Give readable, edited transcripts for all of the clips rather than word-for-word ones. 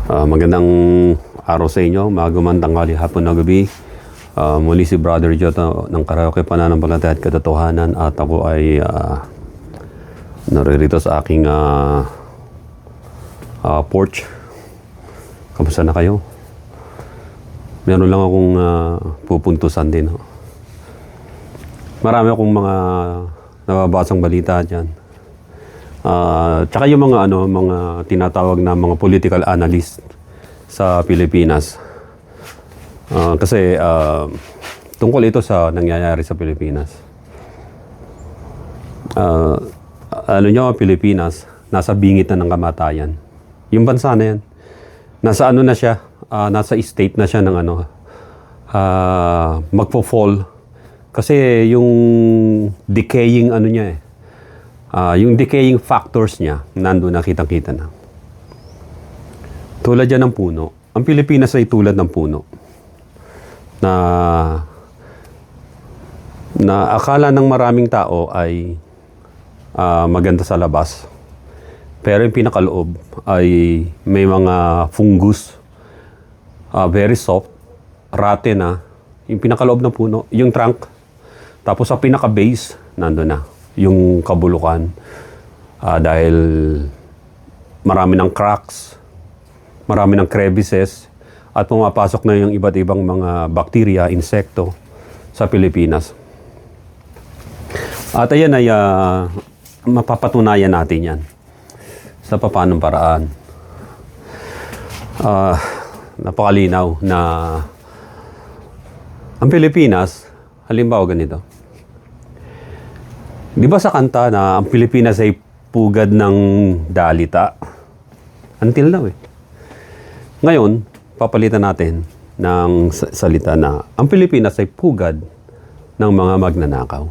Magandang araw sa inyo, magaman tanghali, hapon na gabi. Muli si Brother Jota ng Karaoke Pananampalataya at Katotohanan, at ako ay naririto sa aking porch. Kamusta na kayo? Meron lang akong pupuntusan din. Marami akong mga nababasang balita dyan. Tsaka yung mga tinatawag na mga political analyst sa Pilipinas. Kasi tungkol ito sa nangyayari sa Pilipinas. Pilipinas, nasa bingit na ng kamatayan. Yung bansa na yan, nasa ano na siya, nasa state na siya ng magpo-fall. Kasi yung decaying niya yung decaying factors niya, nandun na kitang-kita na. Tulad yan ng puno. Ang Pilipinas ay tulad ng puno. Na akala ng maraming tao ay maganda sa labas. Pero yung pinakaloob ay may mga fungus, very soft, rotten na. Yung pinakaloob ng puno, yung trunk. Tapos sa pinaka-base, nandun na yung kabulukan, dahil marami ng cracks, marami ng crevices, at pumapasok na yung iba't ibang mga bakterya, insekto sa Pilipinas. At ayan ay mapapatunayan natin yan sa papanong paraan. Napakalinaw na ang Pilipinas, halimbawa ganito. Di ba sa kanta na ang Pilipinas ay pugad ng dalita? Until now Ngayon, papalitan natin ng salita na ang Pilipinas ay pugad ng mga magnanakaw.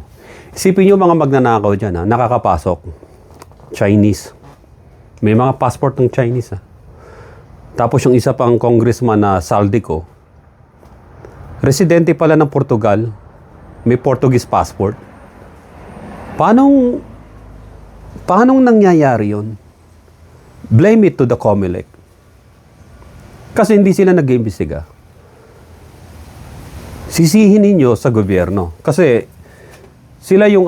Isipin nyo mga magnanakaw dyan, nakakapasok. Chinese. May mga passport ng Chinese. Tapos yung isa pang congressman na Saldico, residente pala ng Portugal, may Portuguese passport. Paanong nangyayari yon? Blame it to the COMELEC. Kasi hindi sila nag-iimbestiga. Sisihin ninyo sa gobyerno. Kasi sila yung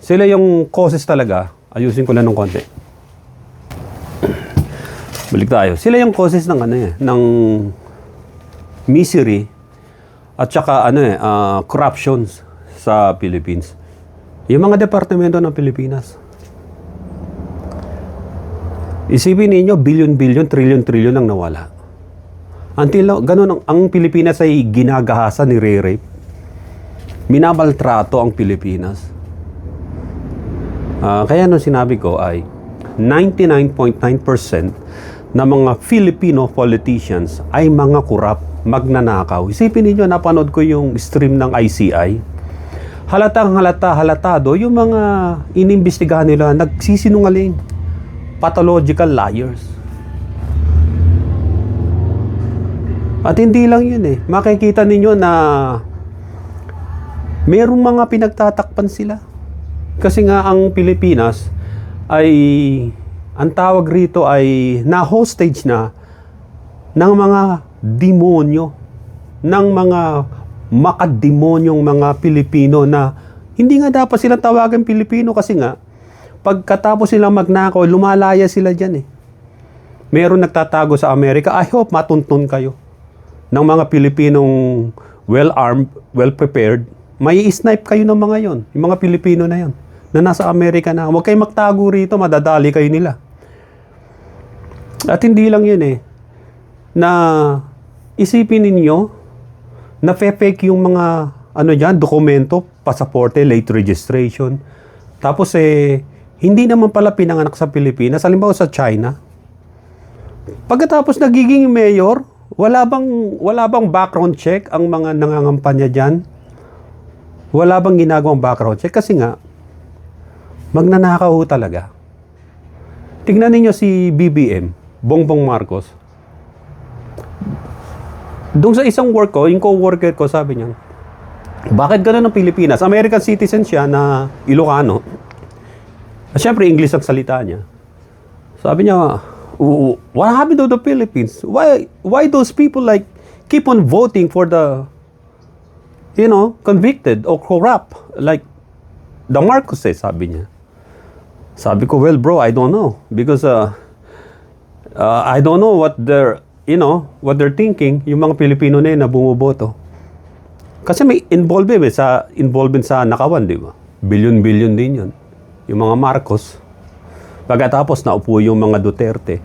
sila yung causes talaga. Ayusin ko lang ng konti. Balik tayo. Sila yung causes ng ng misery at saka corruptions sa Philippines. Yung mga departamento ng Pilipinas. Isipin ninyo, billion-billion, trillion-trillion ang nawala. Until ganun, ang Pilipinas ay ginagahasa ni rape. Minamaltrato ang Pilipinas. Kaya nung sinabi ko ay 99.9% na mga Filipino politicians ay mga corrupt, magnanakaw. Isipin ninyo, napanood ko yung stream ng ICI. Halatado yung mga inimbestigahan nila, nagsisinungaling. Pathological liars. At hindi lang yun makikita ninyo na merong mga pinagtatakpan sila. Kasi nga ang Pilipinas ay, ang tawag rito ay na-hostage na ng mga demonyo, ng mga makademonyong mga Pilipino na hindi nga dapat silang tawagan Pilipino kasi nga pagkatapos silang magnakaw, lumalaya sila dyan Meron nagtatago sa Amerika. I hope matuntun kayo ng mga Pilipinong well-armed, well-prepared. May snipe kayo ng mga yon, yung mga Pilipino na yon na nasa Amerika na. Huwag kayo magtago rito, madadali kayo nila. At hindi lang yun na isipin ninyo na fake yung mga dokumento, pasaporte, late registration. Tapos hindi naman pala pinanganak sa Pilipinas, halimbawa sa China. Pagkatapos nagiging mayor, wala bang background check ang mga nangangampanya diyan? Wala bang ginagawang background check kasi nga magnanakaw talaga. Tingnan niyo si BBM, Bongbong Marcos. Doon sa isang work ko, yung co-worker ko, sabi niya, bakit gano'n ang Pilipinas? American citizen siya na Ilocano. At syempre, English ang salita niya. Sabi niya, What happened to the Philippines? Why those people like keep on voting for the, convicted or corrupt, like the Marcoses, sabi niya. Sabi ko, well bro, I don't know, because I don't know what they're thinking, yung mga Pilipino na yun na bumoboto. Kasi may involvement sa nakawan, di ba? Bilyon-bilyon din yun. Yung mga Marcos. Pagkatapos naupo yung mga Duterte.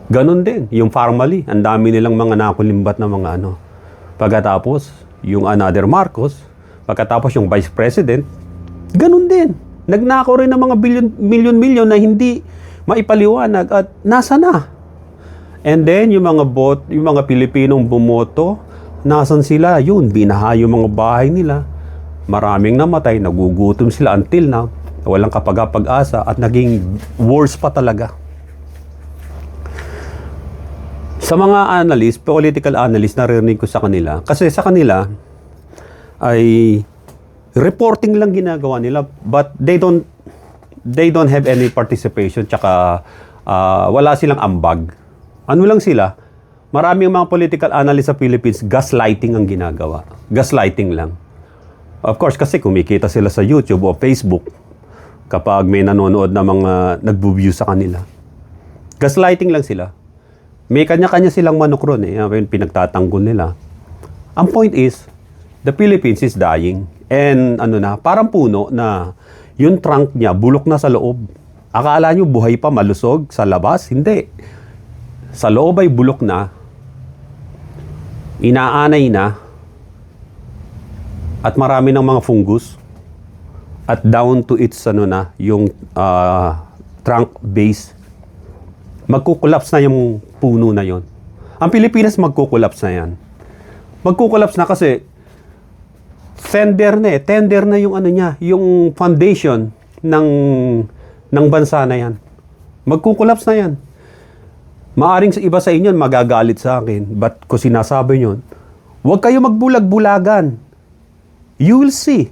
Ganon din. Yung Farmally, ang dami nilang mga nakulimbat na mga ano. Pagkatapos, yung another Marcos. Pagkatapos yung Vice President. Ganon din. Nagnakaw rin ng mga milyon-milyon na hindi maipaliwanag at nasa na. And then, yung mga Pilipinong bumoto, nasan sila? Yun, binaha yung mga bahay nila. Maraming namatay, nagugutom sila until now. Walang kapag-asa at naging worse pa talaga. Sa mga analyst, political analyst, narinig ko sa kanila. Kasi sa kanila, ay reporting lang ginagawa nila. But they don't have any participation. Tsaka wala silang ambag. Ano lang sila? Maraming mga political analyst sa Philippines, gaslighting ang ginagawa. Gaslighting lang. Of course, kasi kumikita sila sa YouTube o Facebook kapag may nanonood na mga nagbo-view sa kanila. Gaslighting lang sila. May kanya-kanya silang manok ron eh. Pinagtatanggol nila. Ang point is, the Philippines is dying. And parang puno na yung trunk niya, bulok na sa loob. Akala nyo buhay pa, malusog sa labas? Hindi. Sa loob ay bulok na, inaanay na, at marami ng mga fungus, at down to its yung trunk base, magkukulaps na yung puno na yon. Ang Pilipinas magkukulaps na yan. Magkukulaps na kasi tender na yung yung foundation ng bansa na yan. Magkukulaps na yan. Maaring sa iba sa inyo magagalit sa akin, but kung sinasabi nyo, huwag kayo magbulag-bulagan. You will see.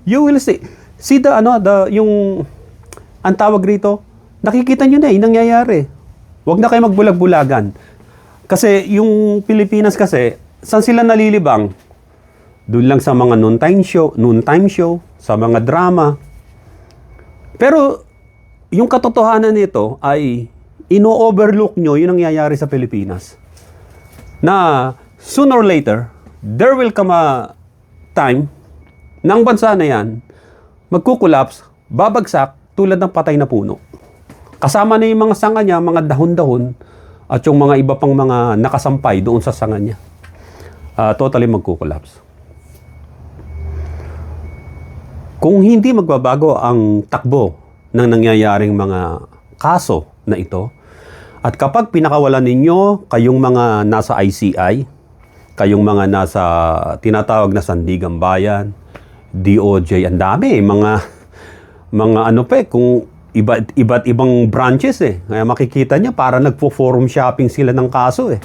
You will see. See ang tawag rito, nakikita nyo na yung nangyayari. Huwag na kayo magbulag-bulagan. Kasi yung Pilipinas kasi, saan sila nalilibang? Doon lang sa mga noontime show, sa mga drama. Pero, yung katotohanan nito ay ino-overlook nyo yung nangyayari sa Pilipinas. Na sooner or later, there will come a time ng bansa na yan, magkukulaps, babagsak tulad ng patay na puno. Kasama na yung mga sanga niya, mga dahon-dahon, at yung mga iba pang mga nakasampay doon sa sanga niya. Totally magkukulaps. Kung hindi magbabago ang takbo ng nangyayaring mga kaso na ito, at kapag pinakawalan ninyo kayong mga nasa ICI, kayong mga nasa tinatawag na Sandigang Bayan, DOJ, ang dami, mga kung iba't ibang branches eh. Kaya makikita niya para nagpo-forum shopping sila ng kaso eh.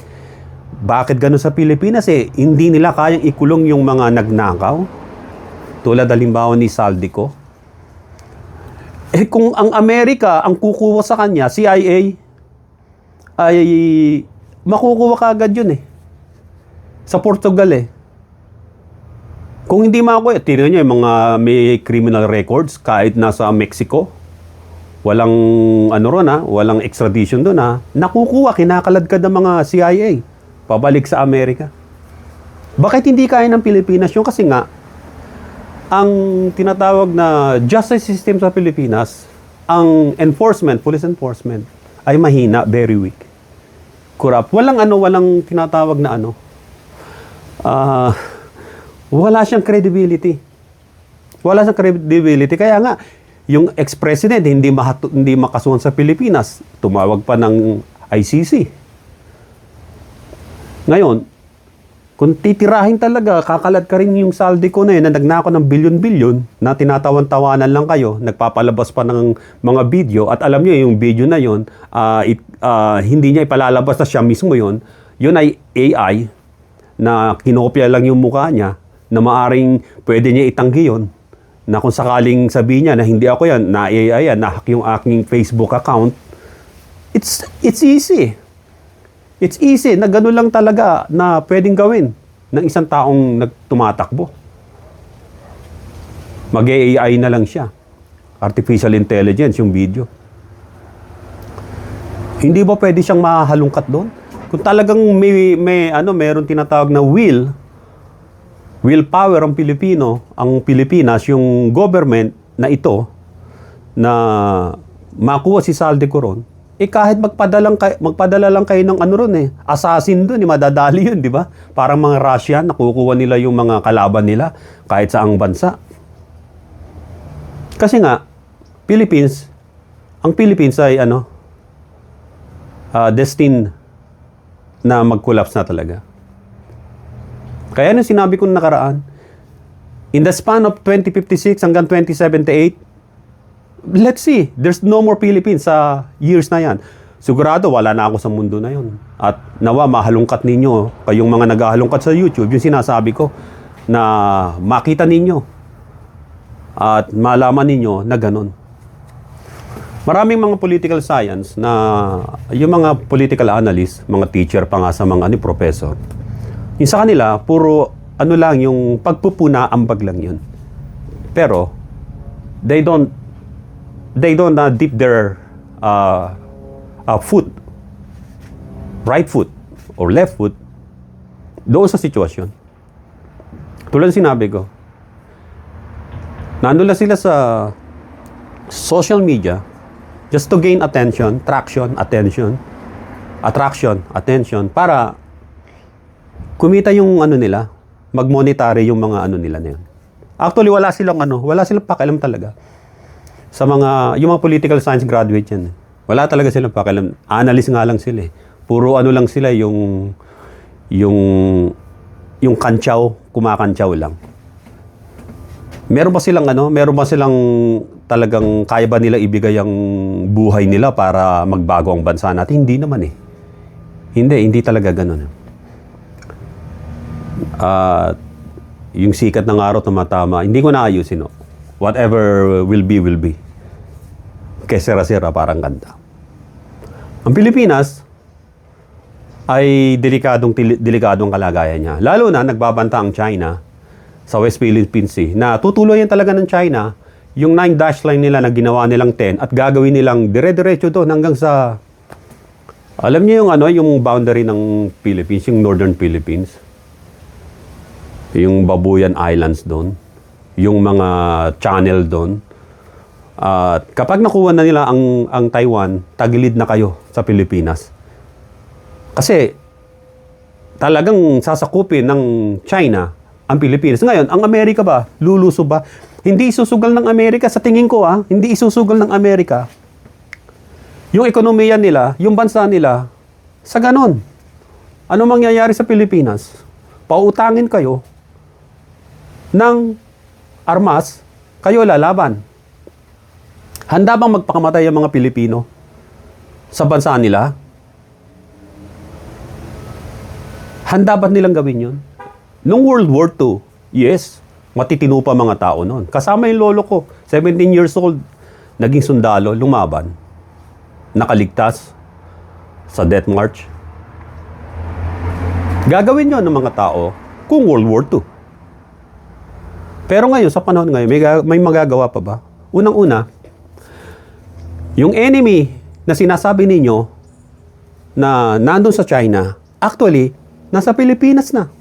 Bakit gano'n sa Pilipinas eh? Hindi nila kayang ikulong yung mga nagnakaw. Tulad halimbawa ni Saldico. Eh kung ang Amerika ang kukuha sa kanya, CIA, ay makukuha ka agad yun eh. Sa Portugal eh. Kung hindi makuha, tingnan nyo yung mga may criminal records kahit nasa Mexico. Walang walang extradition doon nakukuha, kinakaladkad ng mga CIA pabalik sa Amerika. Bakit hindi kaya ng Pilipinas yun? Kasi nga, ang tinatawag na justice system sa Pilipinas, ang police enforcement, ay mahina, very weak. Corrupt. Walang tinatawag na wala siyang credibility. Wala siyang credibility. Kaya nga, yung ex-president hindi makasuhan sa Pilipinas. Tumawag pa ng ICC. Ngayon, kung titirahin talaga, kakalad ka rin yung Saldico na yun, na nagnako ng bilyon-bilyon, na tinatawan-tawanan lang kayo, nagpapalabas pa ng mga video, at alam nyo yung video na yun, hindi niya ipalalabas na siya mismo yun ay AI, na kinopya lang yung mukha niya, na maaring pwede niya itanggi yun, na kung sakaling sabihin niya na hindi ako yan, na AI yan, na-hack yung aking Facebook account, It's easy. It's easy na gano'n lang talaga na pwedeng gawin ng isang taong nagtumatakbo. Mag-AI na lang siya. Artificial intelligence yung video. Hindi ba pwede siyang mahalungkat doon? Kung talagang meron tinatawag na willpower ang Pilipinas, yung government na ito, na makuha si Saldi Coron, kahit magpadala lang kayo ng assassin doon, madadali yun, di ba? Parang mga Russian, nakukuha nila yung mga kalaban nila kahit saang bansa. Kasi nga, ang Philippines ay destined na mag-collapse na talaga. Kaya sinabi ko nakaraan, in the span of 2056 hanggang 2078, let's see, there's no more Philippines sa years na yan. Sigurado, wala na ako sa mundo na yon. At nawa, mahalungkat ninyo, kayong mga naghahalungkat sa YouTube, yung sinasabi ko, na makita ninyo at malaman ninyo na ganun. Maraming mga political science na, yung mga political analyst, mga teacher pa nga sa mga professor, yung sa kanila, puro lang, yung pagpupuna-ambag lang yun. Pero, they don't dip their foot, right foot or left foot, doon sa sitwasyon. Tulad sinabi ko, nandun lang sila sa social media just to gain attention, attention, para kumita yung nila, mag-monetary yung mga nila na yun. Actually, wala silang pakialam talaga sa yung mga political science graduate yan. Wala talaga silang pakialam. Analyst nga lang sila eh. Puro lang sila yung kumakantsaw lang. Meron ba silang talagang kaya ba nila ibigay ang buhay nila para magbago ang bansa natin? Hindi naman eh. Hindi talaga gano'n. Yung sikat ng araw tumatama, hindi ko naayusin. No? Whatever will be. Kesera-sera, parang ganda. Ang Pilipinas ay delikadong kalagayan niya. Lalo na nagbabanta ang China sa West Philippine Sea na tutuloyan talaga ng China yung 9 dash line nila na ginawa nilang 10 at gagawin nilang dire-diretso doon hanggang sa, alam niyo yung boundary ng Philippines, yung Northern Philippines. Yung Babuyan Islands doon, yung mga channel doon. At kapag nakuha na nila ang Taiwan, tagilid na kayo sa Pilipinas. Kasi talagang sasakupin ng China ang Pilipinas. Ngayon, ang Amerika ba? Lulusob ba? Hindi isusugal ng Amerika. Sa tingin ko, hindi isusugal ng Amerika yung ekonomiya nila, yung bansa nila, sa ganon. Ano mangyayari sa Pilipinas? Pautangin kayo ng armas, kayo lalaban. Handa bang magpakamatay ang mga Pilipino sa bansa nila? Handa ba nilang gawin yun? Noong World War II, yes, matitino pa mga tao noon. Kasama yung lolo ko, 17 years old, naging sundalo, lumaban. Nakaligtas sa death march. Gagawin yun ng mga tao kung World War II. Pero ngayon, sa panahon ngayon, may magagawa pa ba? Unang-una, yung enemy na sinasabi ninyo na nandun sa China, actually, nasa Pilipinas na.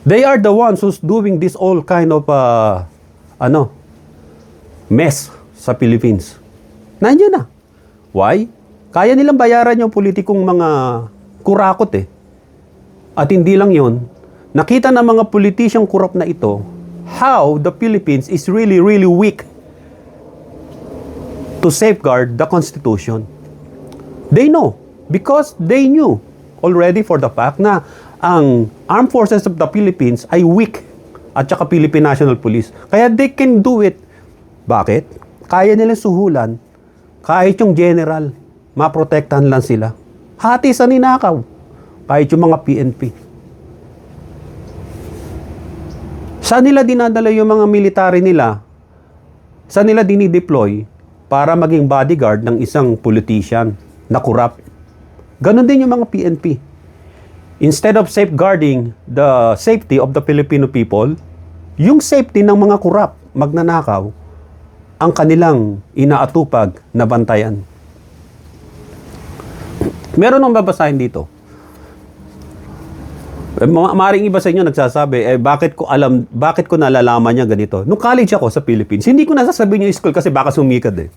They are the ones who's doing this all kind of mess sa Philippines. Nandiyan na. Why? Kaya nilang bayaran yung politikong mga kurakot eh. At hindi lang yun, nakita ng mga politisyang kurap na ito, how the Philippines is really, really weak to safeguard the Constitution. They know, because they knew already for the fact na ang Armed Forces of the Philippines ay weak at saka Philippine National Police. Kaya they can do it. Bakit? Kaya nilang suhulan kahit yung general, maprotektahan lang sila. Hati sa ninakaw. Kahit yung mga PNP. Saan nila dinadala yung mga military nila? Saan nila dinideploy para maging bodyguard ng isang politician na corrupt. Ganon din yung mga PNP. Instead of safeguarding the safety of the Filipino people, yung safety ng mga corrupt, magnanakaw, ang kanilang inaatupag na bantayan. Meron nang babasahin dito. Maaaring iba sa inyo nagsasabi, bakit ko nalalaman niya ganito? Nung college ako sa Philippines, hindi ko nasasabihin yung school kasi baka sumikat eh.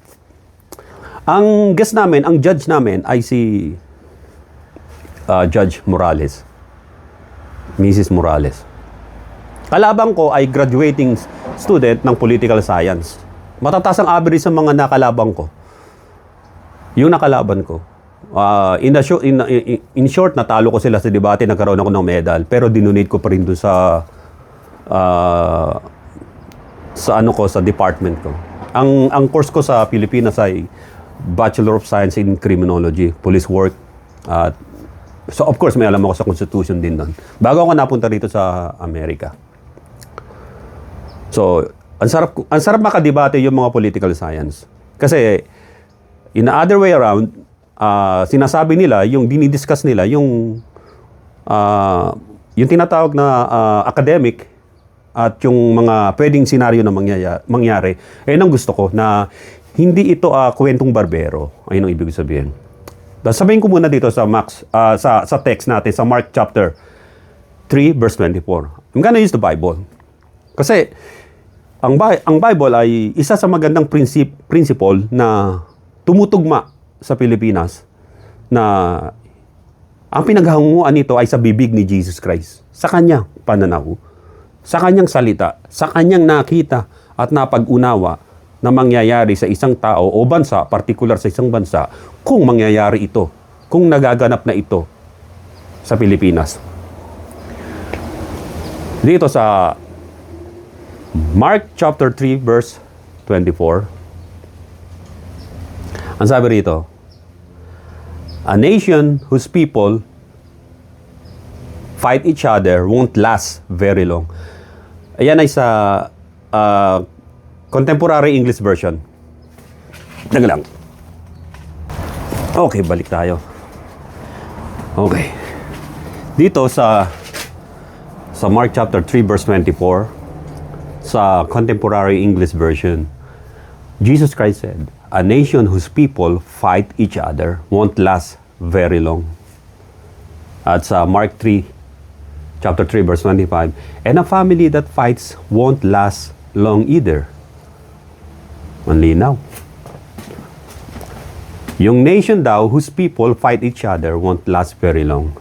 Ang guest namin, ang judge namin ay si Judge Morales. Mrs. Morales. Kalabang ko ay graduating student ng political science. Matataas ang average sa mga nakalabang ko. Yung nakalaban ko. In short, natalo ko sila sa debate, nagkaroon ako ng medal, pero dinonate ko pa rin doon sa sa department ko. Ang course ko sa Pilipinas ay Bachelor of Science in Criminology, Police Work. So of course may alam ako sa Constitution din doon. Bago ako napunta rito sa Amerika. So, ang sarap makadebate yung mga political science. Kasi in the other way around, sinasabi nila, yung dinidiscuss nila, yung tinatawag na academic at yung mga pwedeng senaryo na mangyari, ang gusto ko na hindi ito kwentong barbero. Ayun ang ibig sabihin. Sabihin ko muna dito sa sa text natin, sa Mark chapter 3, verse 24. I'm gonna use the Bible. Kasi ang Bible ay isa sa magandang principle na tumutugma sa Pilipinas na ang pinaghanguan nito ay sa bibig ni Jesus Christ. Sa kanyang pananaw, sa kanyang salita, sa kanyang nakita at napag-unawa na mangyayari sa isang tao o bansa, particular sa isang bansa, kung mangyayari ito, kung nagaganap na ito sa Pilipinas. Dito sa Mark chapter 3 verse 24, ang sabi rito, a nation whose people fight each other won't last very long. Ayan ay sa Contemporary English Version. Teka lang. Okay, balik tayo. Okay. Dito sa Mark chapter 3 verse 24, sa Contemporary English Version, Jesus Christ said, a nation whose people fight each other won't last very long. At sa Mark 3 chapter 3 verse 25, and a family that fights won't last long either. Manlinaw. Yung nation daw whose people fight each other won't last very long.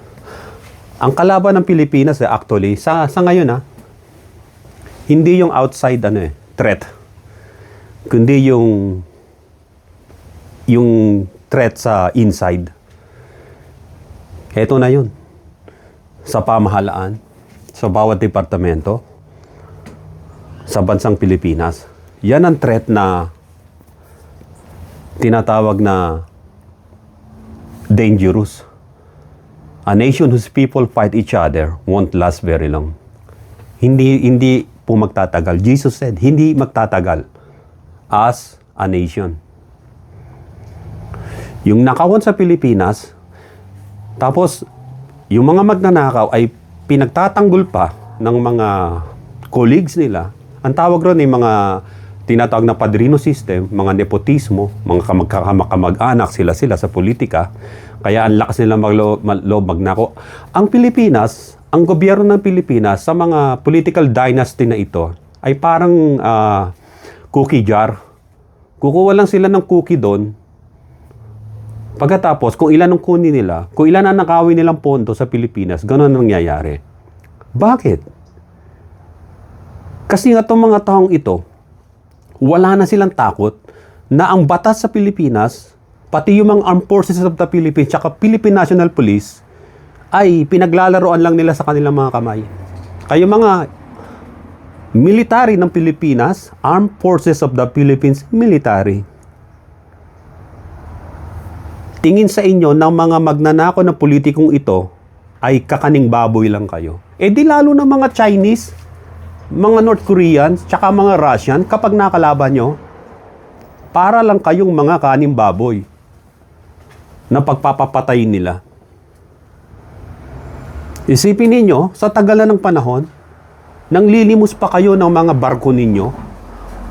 Ang kalaban ng Pilipinas actually sa ngayon hindi yung outside threat, kundi yung threat sa inside. Ito na yun. Sa pamahalaan, sa bawat departamento, sa bansang Pilipinas. Yan ang threat na tinatawag na dangerous. A nation whose people fight each other won't last very long. Hindi po magtatagal. Jesus said, hindi magtatagal as a nation. Yung nakawan sa Pilipinas, tapos yung mga magnanakaw ay pinagtatanggol pa ng mga colleagues nila. Ang tawag ron ay mga tinatawag na padrino system, mga nepotismo, mga kamag-anak sila sa politika. Kaya ang lakas nila magloob magnako. Ang Pilipinas, ang gobyerno ng Pilipinas sa mga political dynasty na ito ay parang cookie jar. Kukuha lang sila ng cookie doon. Pagkatapos, kung ilan ang kunin nila, kung ilan ang nakawin nilang pondo sa Pilipinas, gano'n ang nangyayari. Bakit? Kasi nga itong mga taong ito, wala na silang takot na ang batas sa Pilipinas, pati yung mga Armed Forces of the Philippines, tsaka Philippine National Police, ay pinaglalaroan lang nila sa kanilang mga kamay. Kaya mga military ng Pilipinas, Armed Forces of the Philippines Military, tingin sa inyo ng mga magnanakaw na politikong ito ay kakaning baboy lang kayo. Di lalo na mga Chinese, mga North Koreans, tsaka mga Russian, kapag nakalaban nyo, para lang kayong mga kaning baboy. na pagpapapatay nila. Isipin ninyo, sa tagal na ng panahon, nang lilimos pa kayo ng mga barko ninyo,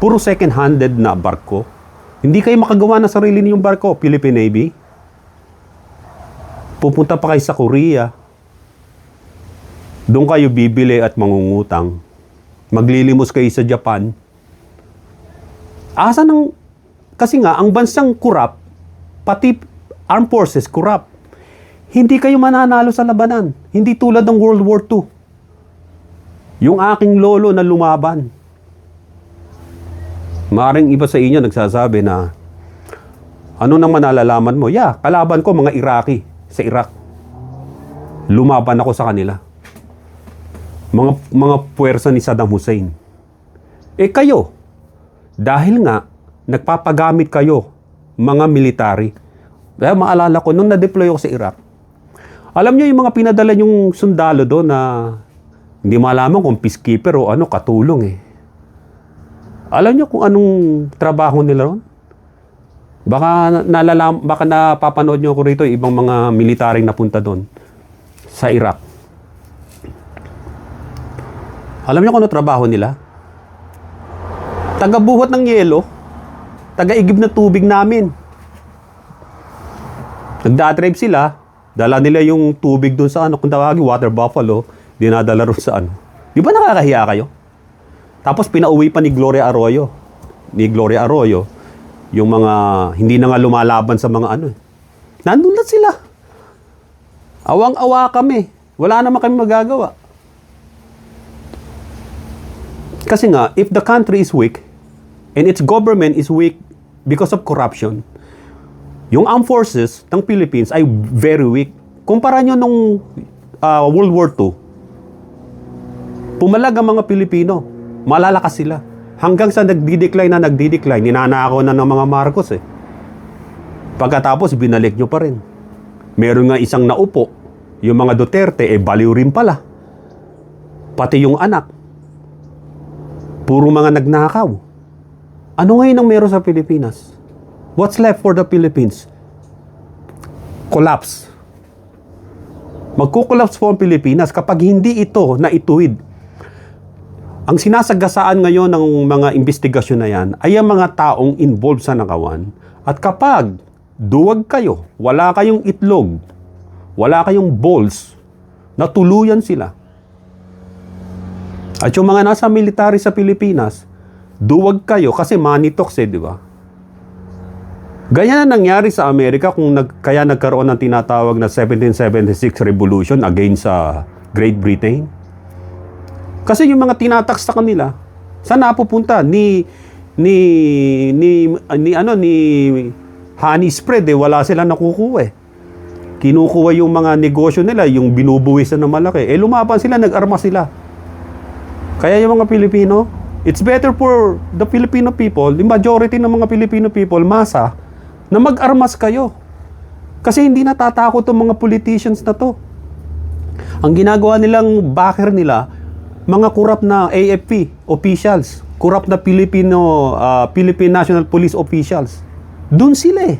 puro second-handed na barko. Hindi kayo makagawa ng sarili ninyong barko, Philippine Navy. Pupunta pa kayo sa Korea. Doon kayo bibili at mangungutang. Maglilimos kayo sa Japan. Kasi nga, ang bansang corrupt, pati armed forces corrupt. Hindi kayo mananalo sa labanan. Hindi tulad ng World War II. Yung aking lolo na lumaban. Maaaring iba sa inyo nagsasabi na, ano nang manalalaman mo? Kalaban ko mga Iraqi sa Iraq. Lumaban ako sa kanila. Mga puwersa ni Saddam Hussein. Kayo, dahil nga, nagpapagamit kayo, mga military. Maalala ko, nung na-deploy ako sa Iraq, alam nyo yung mga pinadala yung sundalo doon na hindi malaman kung peacekeeper o katulong Alam nyo kung anong trabaho nila ron? Baka napapanood nyo ko rito ibang mga militaring napunta doon sa Iraq. Alam nyo kung ano trabaho nila? Taga-buhat ng yelo, taga-igib na tubig namin. Nagdadrive sila, dala nila yung tubig doon sa kung tawagin, water buffalo, dinadala rin sa Di ba nakakahiya kayo? Tapos pinauwi pa ni Gloria Arroyo. Yung mga hindi na nga lumalaban sa mga Nandun lang sila. Awang-awa kami. Wala naman kami magagawa. Kasi nga, if the country is weak, and its government is weak because of corruption, yung armed forces ng Philippines ay very weak. Kumpara nyo nung World War II, pumalag ang mga Pilipino, malalakas sila. Hanggang sa nagdi-decline, ninanakaw na ng mga Marcos Pagkatapos, binalik nyo pa rin. Meron nga isang naupo, yung mga Duterte, baliw rin pala. Pati yung anak. Puro mga nagnakaw. Ano ngayon ang meron sa Pilipinas? What's left for the Philippines? Collapse. Magkukollapse po ang Pilipinas kapag hindi ito naituwid. Ang sinasagasaan ngayon ng mga investigasyon na yan ay ang mga taong involved sa nakawan. At kapag duwag kayo, wala kayong itlog, wala kayong balls, natuluyan sila. At yung mga nasa military sa Pilipinas, duwag kayo kasi money talks di ba? Ganyan na nangyari sa Amerika kaya nagkaroon ng tinatawag na 1776 Revolution against sa Great Britain. Kasi yung mga tinatax sa kanila, saan napupunta? Ni honey spread wala sila nakukuha Kinukuha yung mga negosyo nila, yung binubuwisan ng malaki. Lumaban sila, nag-arma sila. Kaya yung mga Pilipino, it's better for the Filipino people, the majority ng mga Filipino people, masa, na mag-armas kayo. Kasi hindi natatakot ang mga politicians na to. Ang ginagawa nilang backer nila, mga corrupt na AFP officials, corrupt na Philippine National Police officials. Doon sila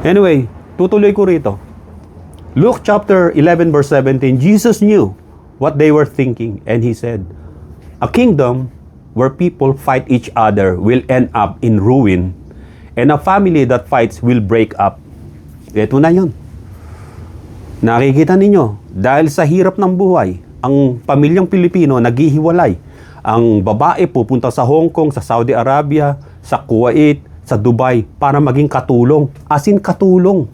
Anyway, tutuloy ko rito. Luke chapter 11 verse 17, Jesus knew what they were thinking and He said, a kingdom where people fight each other will end up in ruin, and a family that fights will break up. Ito na yun. Nakikita ninyo, dahil sa hirap ng buhay, ang pamilyang Pilipino naghihiwalay. Ang babae pupunta sa Hong Kong, sa Saudi Arabia, sa Kuwait, sa Dubai para maging katulong. As in katulong.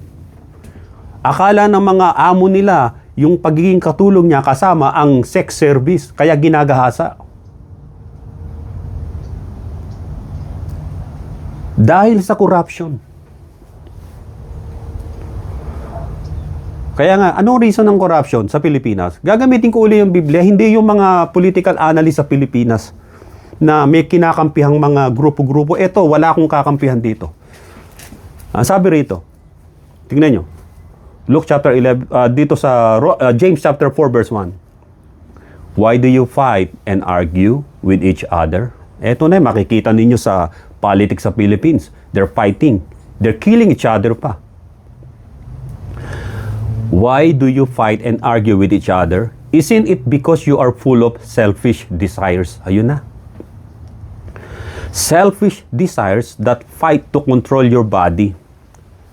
Akala ng mga amo nila, yung pagiging katulong niya kasama ang sex service, kaya ginagahasa. Dahil sa corruption. Kaya nga, anong reason ng corruption sa Pilipinas? Gagamitin ko uli yung Biblia, hindi yung mga political analyst sa Pilipinas na may kinakampihang mga grupo-grupo. Ito, wala akong kakampihan dito. Sabi rito, tingnan nyo, Luke chapter 11, dito sa James chapter 4 verse 1. Why do you fight and argue with each other? Ito na, makikita ninyo sa politics sa Philippines. They're fighting. They're killing each other pa. Why do you fight and argue with each other? Isn't it because you are full of selfish desires? Ayun na. Selfish desires that fight to control your body.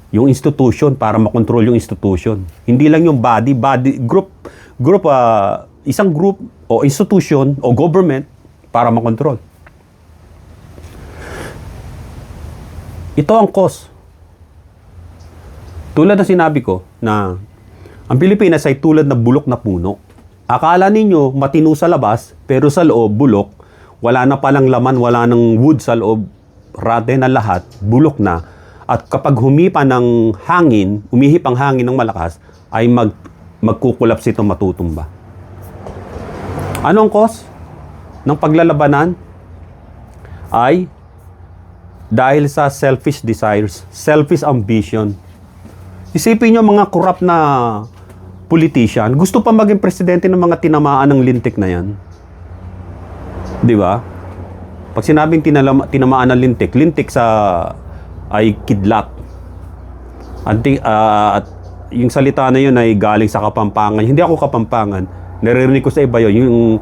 Yung institution, para makontrol yung institution. Hindi lang yung body, isang group o institution o government para makontrol. Ito ang cause. Tulad na sinabi ko na ang Pilipinas ay tulad na bulok na puno. Akala ninyo matino sa labas, pero sa loob bulok, wala na palang laman, wala nang wood sa loob, rate na lahat, bulok na. At kapag umihip ang hangin ng malakas, ay magkukulaps ito, matutumba. Anong cause ng paglalabanan? Ay dahil sa selfish desires, selfish ambition. Isipin nyo mga corrupt na politician, gusto pa maging presidente ng mga tinamaan ng lintik na yan. Di ba? Pag sinabing tinamaan ng lintik ay kidlat. At yung salita na yun ay galing sa Kapampangan. Hindi ako Kapampangan. Naririnig ko sa iba yun. Yung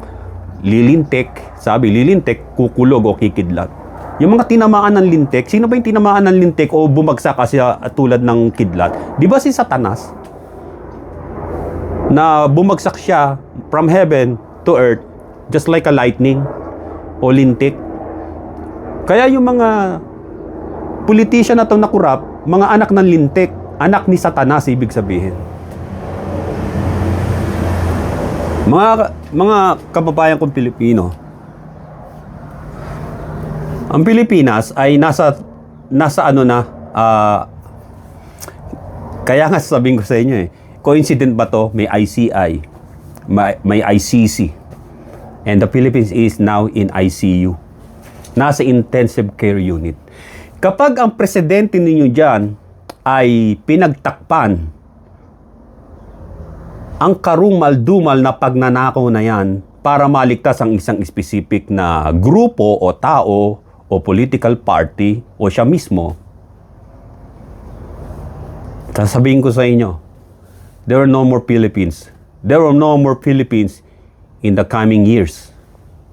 lilintik, kukulog o kikidlat. Yung mga tinamaan ng lintik, sino ba yung tinamaan ng lintik o bumagsak kasi tulad ng kidlat? Di ba si Satanas? Na bumagsak siya from heaven to earth just like a lightning o lintik. Kaya yung mga politician na to na kurap, mga anak ng lintik, anak ni Satanas ibig sabihin. Mga kababayan kong Pilipino, ang Pilipinas ay nasa kaya nga sabihin ko sa inyo coincident ba to? May ICI, may ICC, and the Philippines is now in ICU. Nasa intensive care unit. Kapag ang presidente ninyo dyan ay pinagtakpan ang karumal-dumal na pagnanakaw na yan para maligtas ang isang specific na grupo o tao o political party o siya mismo, sasabihin ko sa inyo, there are no more Philippines. There are no more Philippines in the coming years.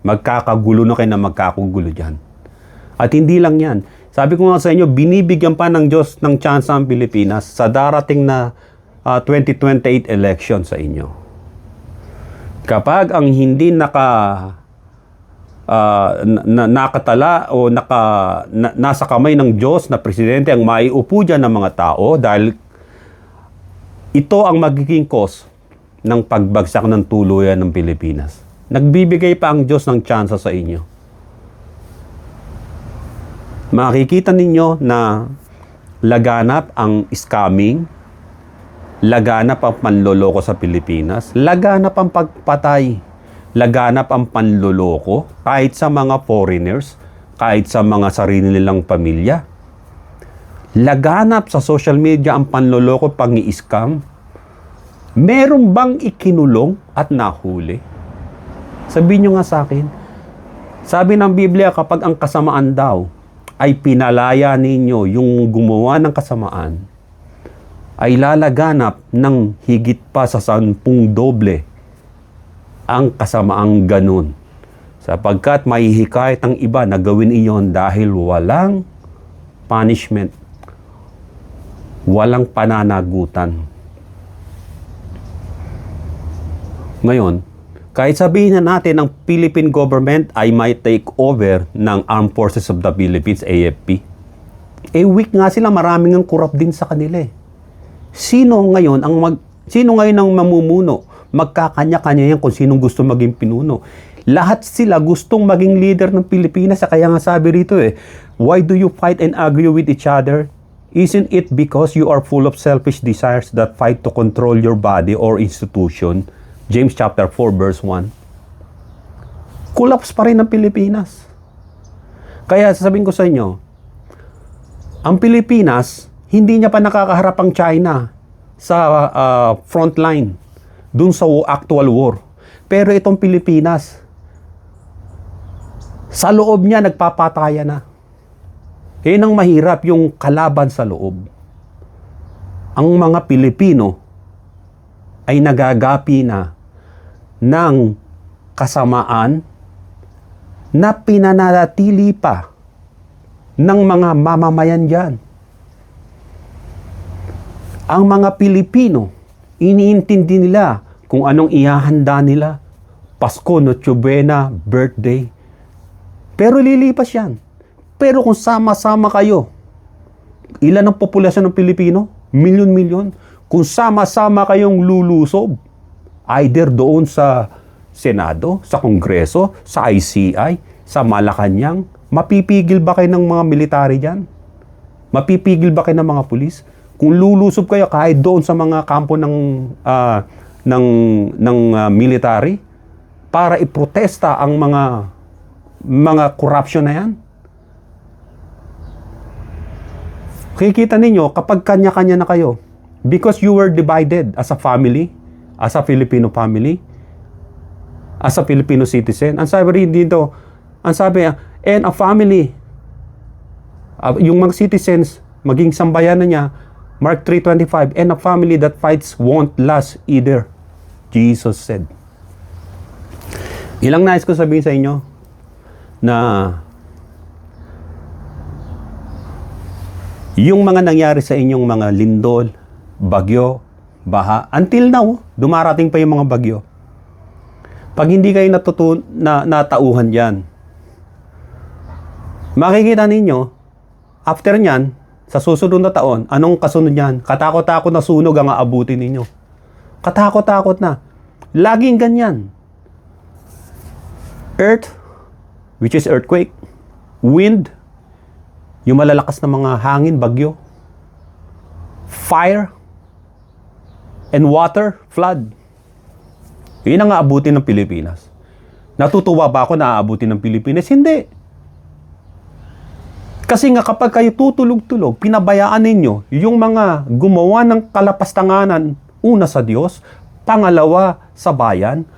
Magkakagulo na kayo na magkakagulo dyan. At hindi lang yan. Sabi ko nga sa inyo, binibigyan pa ng Diyos ng chance ang Pilipinas sa darating na 2028 election sa inyo. Kapag ang hindi nakatala o nasa kamay ng Diyos na presidente ang maiupo dyan ng mga tao, dahil ito ang magiging cause ng pagbagsak ng tuluyan ng Pilipinas. Nagbibigay pa ang Diyos ng tsansa sa inyo. Makikita ninyo na laganap ang scamming, laganap ang panloloko sa Pilipinas, laganap ang pagpatay, laganap ang panloloko kahit sa mga foreigners, kahit sa mga sarili nilang pamilya. Laganap sa social media ang panloloko, pang-i-scam. Meron bang ikinulong at nahuli? Sabihin nyo nga sa akin. Sabi ng Biblia, kapag ang kasamaan daw ay pinalaya ninyo yung gumawa ng kasamaan, ay lalaganap ng higit pa sa 10 doble ang kasamaang ganun. Sapagkat mahihikayat ang iba na gawin iyon dahil walang punishment, walang pananagutan. Ngayon, kahit sabihin na natin ang Philippine government ay may take over ng Armed Forces of the Philippines, AFP. Weak nga sila, maraming ang corrupt din sa kanila. Sino ngayon ang mamumuno? Magkakanya-kanya yan kung sinong gusto maging pinuno. Lahat sila gustong maging leader ng Pilipinas. Kaya nga sabi rito why do you fight and argue with each other? Isn't it because you are full of selfish desires that fight to control your body or institution? James chapter 4 verse 1. Collapse pa rin ang Pilipinas. Kaya sasabihin ko sa inyo, ang Pilipinas, hindi niya pa nakakaharap ang China sa front line dun sa actual war. Pero itong Pilipinas, sa loob niya nagpapatayan na. Yun ang mahirap, yung kalaban sa loob. Ang mga Pilipino ay nagagapi na ng kasamaan na pinanatili pa ng mga mamamayan dyan. Ang mga Pilipino, iniintindi nila kung anong ihahanda nila. Pasko, Noche Buena, birthday. Pero lilipas yan. Pero kung sama-sama kayo, ilan ang populasyon ng Pilipino? Milyon-milyon. Kung sama-sama kayong lulusob, either doon sa Senado, sa Kongreso, sa ICI, sa Malacanang, mapipigil ba kayo ng mga military dyan? Mapipigil ba kayo ng mga pulis? Kung lulusob kayo kahit doon sa mga kampo ng military para iprotesta ang mga corruption na yan. Kikita ninyo kapag kanya-kanya na kayo, because you were divided as a family, as a Filipino family, as a Filipino citizen. Ang sabi rin dito, and a family, yung mga citizens, maging sambayanan niya, Mark 3:25, and a family that fights won't last either, Jesus said. Ilang nais ko sabihin sa inyo na yung mga nangyari sa inyong mga lindol, bagyo, baha, until now, dumarating pa yung mga bagyo. Pag hindi kayo natauhan dyan, makikita ninyo, after nyan, sa susunod na taon, anong kasunod nyan? Katakot-takot na sunog ang aabutin ninyo. Katakot-takot na. Laging ganyan. Earth, which is earthquake. Wind, yung malalakas na mga hangin, bagyo. Fire, and water, flood. Yun ang aabutin ng Pilipinas. Natutuwa ba ako na aabutin ng Pilipinas? Hindi. Kasi nga kapag kayo tutulog-tulog, pinabayaan ninyo yung mga gumawa ng kalapastanganan, una sa Diyos, pangalawa sa bayan,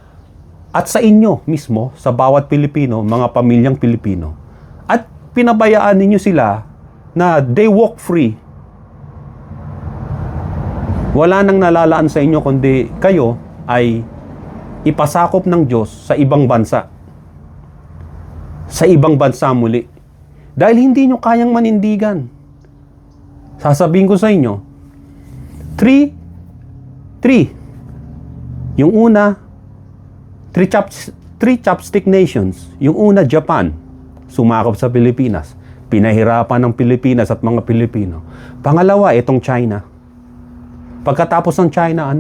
at sa inyo mismo, sa bawat Pilipino, mga pamilyang Pilipino. At pinabayaan ninyo sila na they walk free. Wala nang nalalaan sa inyo kundi kayo ay ipasakop ng Diyos sa ibang bansa. Sa ibang bansa muli. Dahil hindi nyo kayang manindigan. Sasabihin ko sa inyo, three. Yung una, three chopstick nations. Yung una, Japan, sumakop sa Pilipinas. Pinahirapan ng Pilipinas at mga Pilipino. Pangalawa, itong China. Pagkatapos ng China,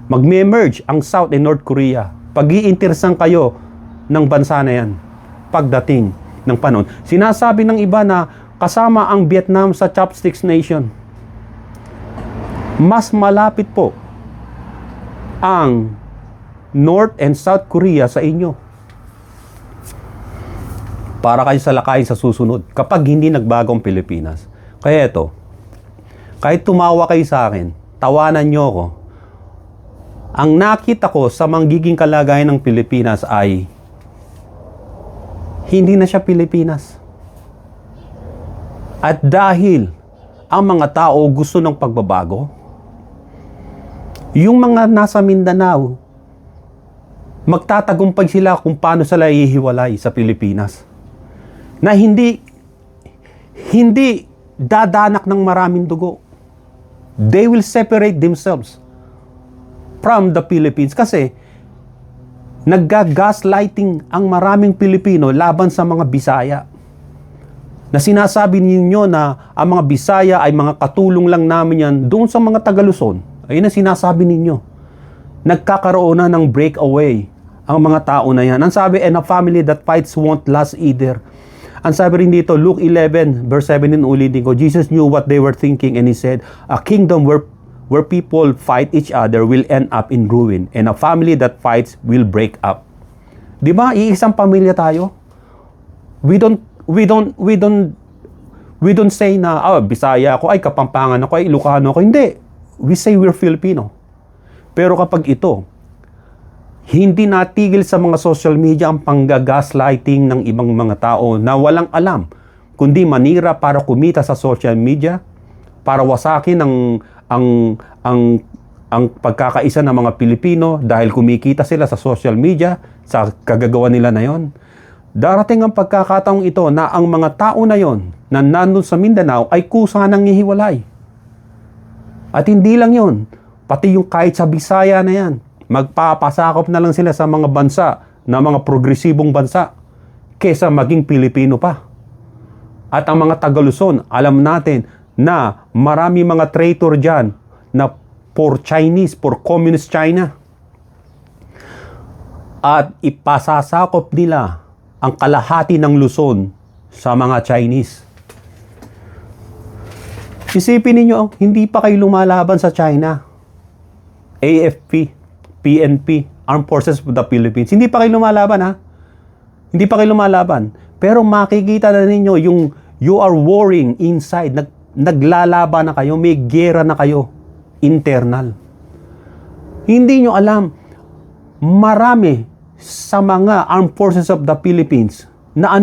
mag-emerge ang South and North Korea. Pag-iinteresan kayo ng bansa na yan pagdating ng panahon. Sinasabi ng iba na kasama ang Vietnam sa Chopsticks Nation. Mas malapit po ang North and South Korea sa inyo. Para kayo salakayin sa susunod kapag hindi nagbago ang Pilipinas. Kaya ito, kahit tumawa kayo sa akin, tawanan nyo ako. Ang nakita ko sa manggiging kalagayan ng Pilipinas ay hindi na siya Pilipinas. At dahil ang mga tao gusto ng pagbabago, yung mga nasa Mindanao, magtatagumpay sila kung paano sila ihiwalay sa Pilipinas. Na hindi dadanak ng maraming dugo. They will separate themselves from the Philippines kasi nagga-gaslighting ang maraming Pilipino laban sa mga Bisaya. Na sinasabi ninyo na ang mga Bisaya ay mga katulong lang namin yan doon sa mga Taga-Luzon. Ayun ang sinasabi ninyo. Nagkakaroon na ng breakaway ang mga tao na yan. Ang sabi, and a family that fights won't last either. Ang sabi rin dito, Luke 11, verse 17, ulitin ko, Jesus knew what they were thinking and He said, a kingdom where people fight each other will end up in ruin, and a family that fights will break up. Di ba? Iisang pamilya tayo. We don't say na, Bisaya ako, ay Kapampangan ako, ay Ilocano ako. Hindi. We say we're Filipino. Pero kapag ito, hindi natigil sa mga social media ang panggagaslighting ng ibang mga tao na walang alam kundi manira para kumita sa social media, para wasakin ang pagkakaisa ng mga Pilipino dahil kumikita sila sa social media, sa kagagawa nila na yon. Darating ang pagkakataong ito na ang mga tao na yon na nandun sa Mindanao ay kusa nang hihiwalay. At hindi lang yon, pati yung kahit sa Bisaya na yan, magpapasakop na lang sila sa mga bansa na mga progresibong bansa kesa maging Pilipino pa. At ang mga taga-Luzon, alam natin na marami mga traitor dyan na for Chinese, for Communist China. At ipasasakop nila ang kalahati ng Luzon sa mga Chinese. Isipin ninyo, hindi pa kayo lumalaban sa China. AFP, PNP, Armed Forces of the Philippines. Hindi pa kayo lumalaban, ha? Hindi pa kayo lumalaban. Pero makikita na ninyo yung you are warring inside. Naglalaban na kayo, may gera na kayo. Internal. Hindi nyo alam, marami sa mga Armed Forces of the Philippines na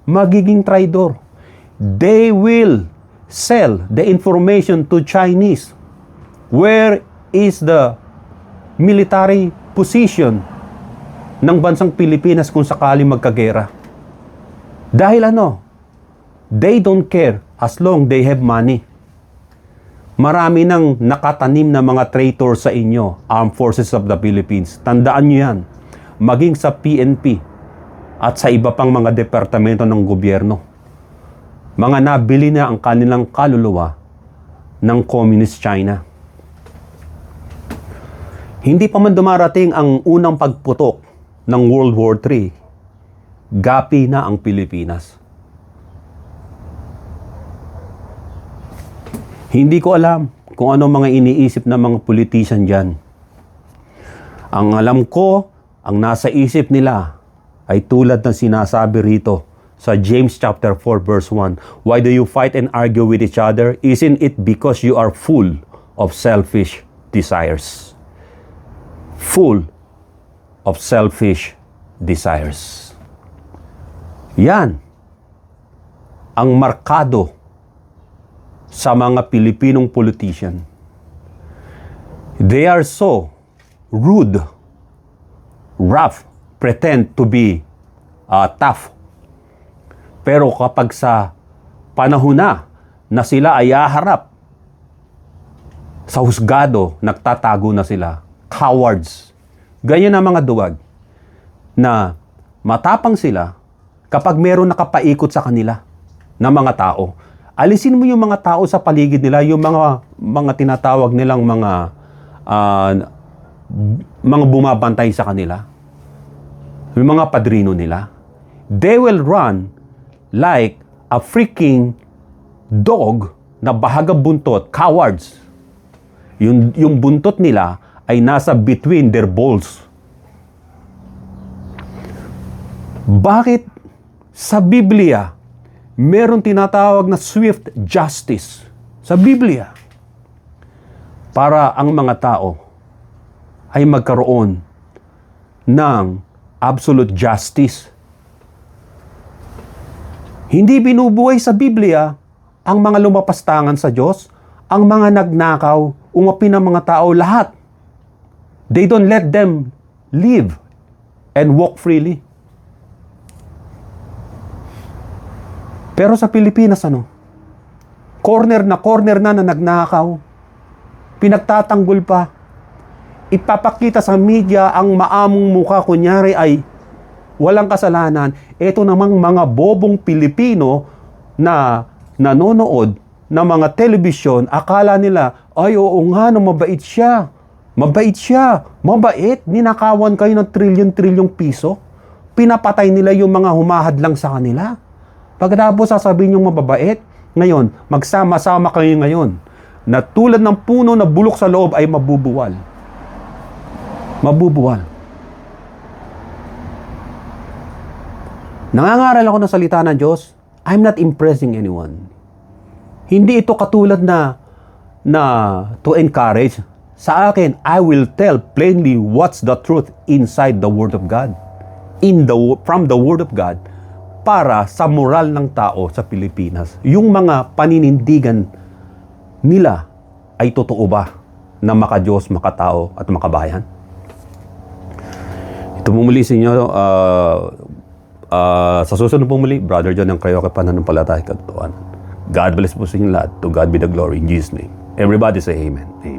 magiging traidor. They will sell the information to Chinese. Where is the military position ng bansang Pilipinas kung sakali magkagera? Dahil they don't care as long they have money. Marami nang nakatanim na mga traitor sa inyo, Armed Forces of the Philippines. Tandaan nyo yan. Maging sa PNP at sa iba pang mga departamento ng gobyerno. Mga nabili na ang kanilang kaluluwa ng Communist China. Hindi pa man dumarating ang unang pagputok ng World War III, gapi na ang Pilipinas. Hindi ko alam kung ano mga iniisip ng mga politician dyan. Ang alam ko, ang nasa isip nila ay tulad ng sinasabi rito sa James chapter 4 verse 1. Why do you fight and argue with each other? Isn't it because you are full of selfish desires? Full of selfish desires. Yan ang markado sa mga Pilipinong politician. They are so rude, rough, pretend to be tough. Pero kapag sa panahon na sila ay haharap sa husgado, nagtatago na sila. Cowards. Ganyan ang mga duwag na matapang sila kapag meron nakapaikot sa kanila na mga tao. Alisin mo yung mga tao sa paligid nila, yung mga tinatawag nilang mga bumabantay sa kanila, yung mga padrino nila. They will run like a freaking dog na bahagang buntot, cowards. Yung buntot nila ay nasa between their balls. Bakit sa Biblia meron tinatawag na swift justice? Sa Biblia, para ang mga tao ay magkaroon ng absolute justice. Hindi binubuhay sa Biblia ang mga lumapastangan sa Diyos, ang mga nagnakaw, umapin ng mga tao, lahat. They don't let them live and walk freely. Pero sa Pilipinas, corner na nagnakaw, pinagtatanggol pa, ipapakita sa media ang maamong mukha, kunyari ay walang kasalanan. Ito namang mga bobong Pilipino na nanonood ng mga telebisyon, akala nila, ay oo nga, mabait siya. Mabait siya. Mabait. Ninakawan kayo ng trilyon-trilyong piso. Pinapatay nila yung mga humahadlang sa kanila. Pagkatapos sasabihin yung mababait, ngayon, magsama-sama kayo ngayon, na tulad ng puno na bulok sa loob ay mabubuwal. Mabubuwal. Nangangaral ako ng salita ng Diyos, I'm not impressing anyone. Hindi ito katulad na to encourage. Sa akin, I will tell plainly what's the truth inside the Word of God. From the Word of God, para sa moral ng tao sa Pilipinas. Yung mga paninindigan nila ay totoo ba na maka-Diyos, makatao at makabayan? Ito muli sa inyo, sa susunod po muli, Brother John ng Kayoke Pananampalataya Katotohanan. God bless po sa inyo lahat. To God be the glory in Jesus' name. Everybody say amen. Amen.